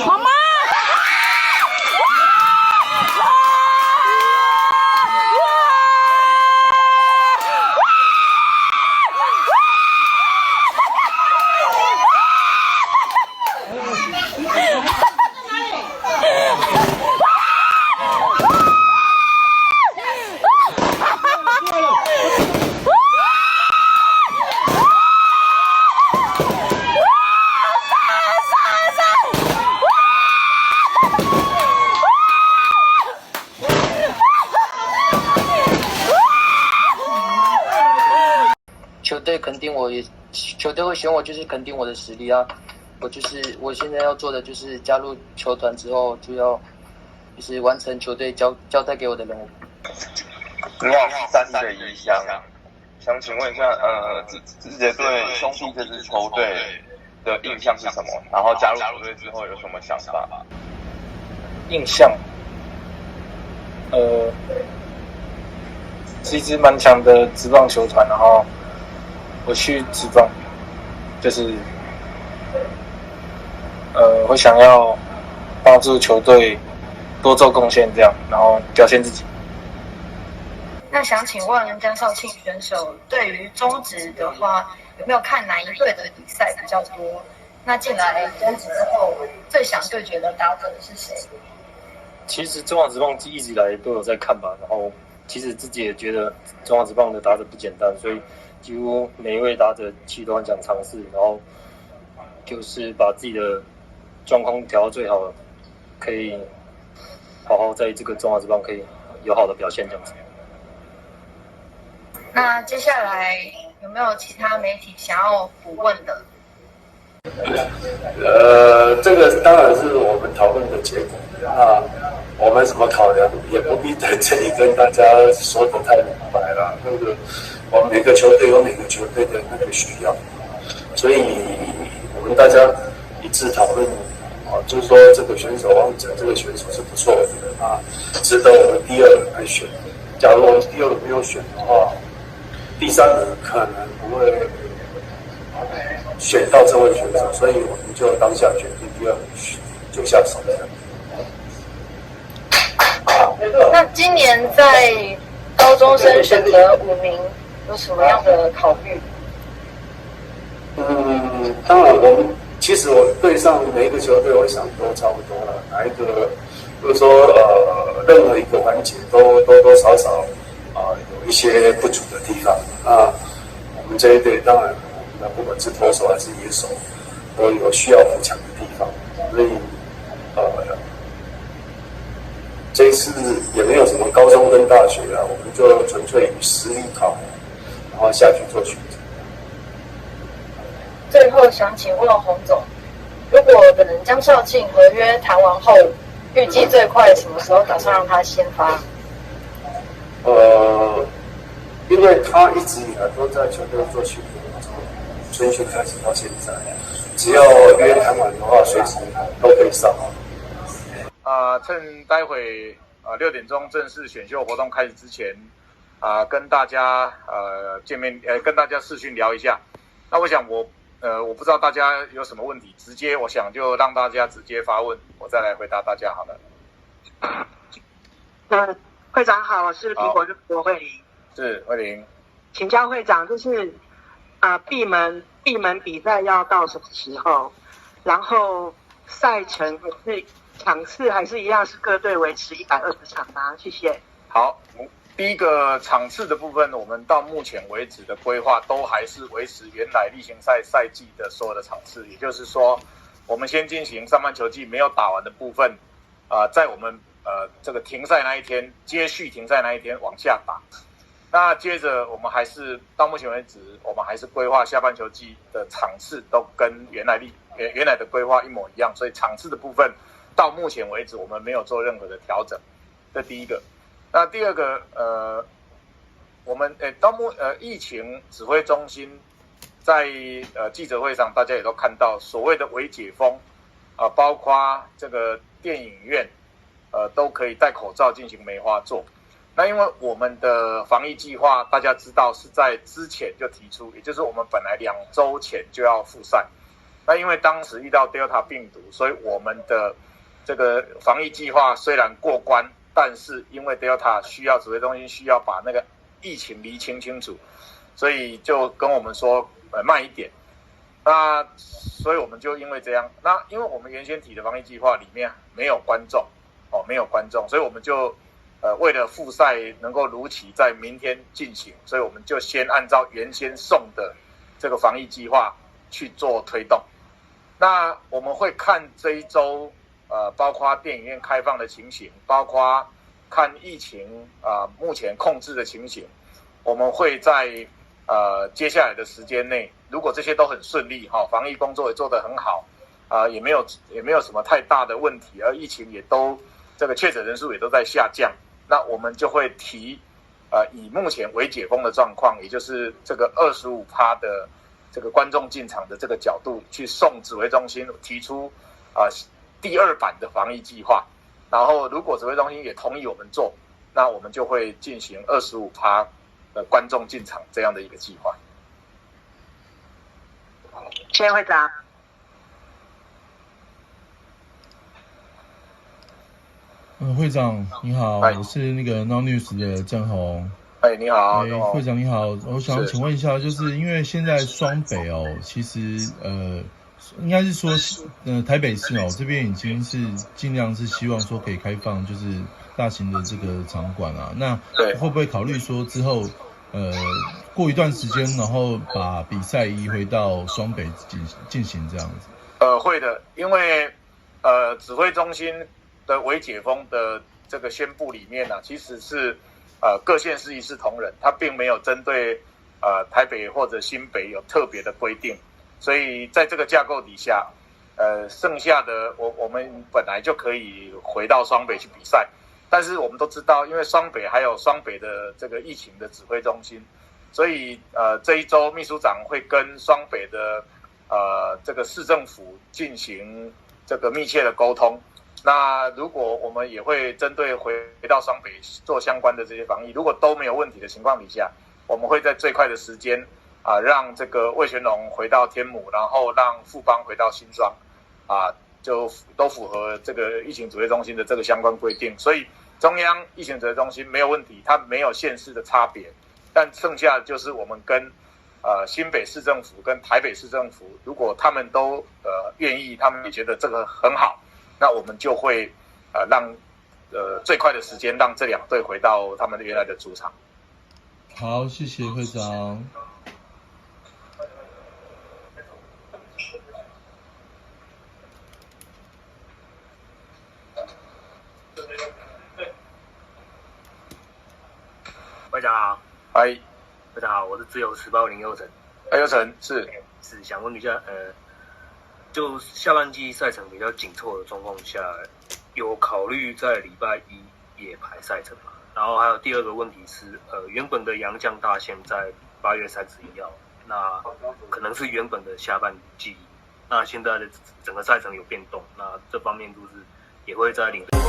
妈妈。球队肯定我也，球队会选我，就是肯定我的实力啊。我现在要做的就是加入球团之后，就要就是完成球队交代给我的任务。你好，战地的异乡，想请问一下，自己对兄弟这支球队的印象是什么？然后加入球队之后有什么想法？印象，是一支蛮强的职棒球团，然后我去职棒，就是会想要帮助球队多做贡献，这样，然后表现自己。那想请问江少庆选手，对于中职的话，有没有看哪一队的比赛比较多？那进来中职之后，最想对决的打者是谁？其实中华职棒一直以来都有在看吧，然后其实自己也觉得中华职棒的打者不简单，所以几乎每一位打者其实都很想尝试，然后就是把自己的状况调到最好，可以好好在这个中华职棒可以有好的表现这样子。那接下来有没有其他媒体想要补问的？这个当然是我们讨论的结果。那我们怎么考量，也不必在这里跟大家说得太明白了。那个，我们每个球队有每个球队的那个需要，所以我们大家一致讨论，就是说这个选手王者这个选手是不错的啊，值得我们第二轮来选。假如我们第二轮没有选的话，第三轮可能不会选到这位选手，所以我们就当下决定第二轮就下手了。那今年在高中生选择5名有什么样的考虑？当然其实我对上每一个球队，我想都差不多了。哪一个就是说任何一个环节都多多少少有一些不足的地方啊。我们这一队当然，不管是投手还是野手，都有需要补强的地方，所以这一次也没有什么高中跟大学啊，我们就纯粹以实力考量，然后下去做选择。最后想请问洪总，如果等江少庆合约谈完后，预计最快什么时候打算让他先发？因为他一直以来都在球队做训练，从春训开始到现在，只要约谈完的话，随时都可以上。趁待会6点钟正式选秀活动开始之前，跟大家见面，跟大家视讯聊一下。那我想我不知道大家有什么问题，我想就让大家直接发问，我再来回答大家好了。会长好，我是苹果日报慧玲。是慧玲，请教会长，就是闭门比赛要到什么时候？然后赛程是场次还是一样是各队维持120场吗？谢谢。好，第一个场次的部分，我们到目前为止的规划都还是维持原来例行赛赛季的所有的场次，也就是说，我们先进行上半球季没有打完的部分，在我们这个停赛那一天，接续停赛那一天往下打。那接着我们还是到目前为止，我们还是规划下半球季的场次都跟原来的规划一模一样，所以场次的部分到目前为止我们没有做任何的调整。这第一个。那第二个，我们疫情指挥中心在记者会上，大家也都看到所谓的微解封，包括这个电影院，都可以戴口罩进行梅花座。那因为我们的防疫计划，大家知道是在之前就提出，也就是我们本来2周前就要复赛。那因为当时遇到 Delta 病毒，所以我们的这个防疫计划虽然过关，但是因为 Delta 需要指挥中心需要把那个疫情厘清清楚，所以就跟我们说慢一点。那所以我们就因为这样，那因为我们原先提的防疫计划里面没有观众没有观众，所以我们就为了复赛能够如期在明天进行，所以我们就先按照原先送的这个防疫计划去做推动。那我们会看这一周包括电影院开放的情形，包括看疫情目前控制的情形，我们会在接下来的时间内，如果这些都很顺利防疫工作也做得很好也没有什么太大的问题，而疫情也都这个确诊人数也都在下降，那我们就会提以目前为解封的状况，也就是这个25%的这个观众进场的这个角度，去送指挥中心提出第2版的防疫计划。然后如果指挥中心也同意我们做，那我们就会进行25%的观众进场这样的一个计划。谢谢会长。会长你好，我是那个 Now News 的郑宏。你好。会长你好，我想请问一下，就是因为现在双北其实应该是说台北市这边已经是尽量是希望说可以开放就是大型的这个场馆啊，那会不会考虑说之后过一段时间，然后把比赛移回到双北进行这样子？会的，因为指挥中心的微解封的这个宣布里面其实是各县市一视同仁，它并没有针对台北或者新北有特别的规定，所以在这个架构底下，剩下的我们本来就可以回到双北去比赛，但是我们都知道，因为双北还有双北的这个疫情的指挥中心，所以这一周秘书长会跟双北的这个市政府进行这个密切的沟通。那如果我们也会针对回到双北做相关的这些防疫，如果都没有问题的情况底下，我们会在最快的时间让这个魏全龙回到天母，然后让富邦回到新庄就都符合这个疫情指挥中心的这个相关规定，所以中央疫情指挥中心没有问题，它没有县市的差别，但剩下的就是我们跟新北市政府跟台北市政府，如果他们都愿意，他们也觉得这个很好，那我们就会让最快的时间让这2队回到他们原来的主场。好，谢谢会长。会长好。会长好，我是自由时报林佑成。佑成是想问一下，就下半季赛程比较紧凑的状况下，有考虑在礼拜一也排赛程吗？然后还有第2个问题是，原本的洋将大限在8月31号，那可能是原本的下半季，那现在的整个赛程有变动，那这方面就是也会在领队。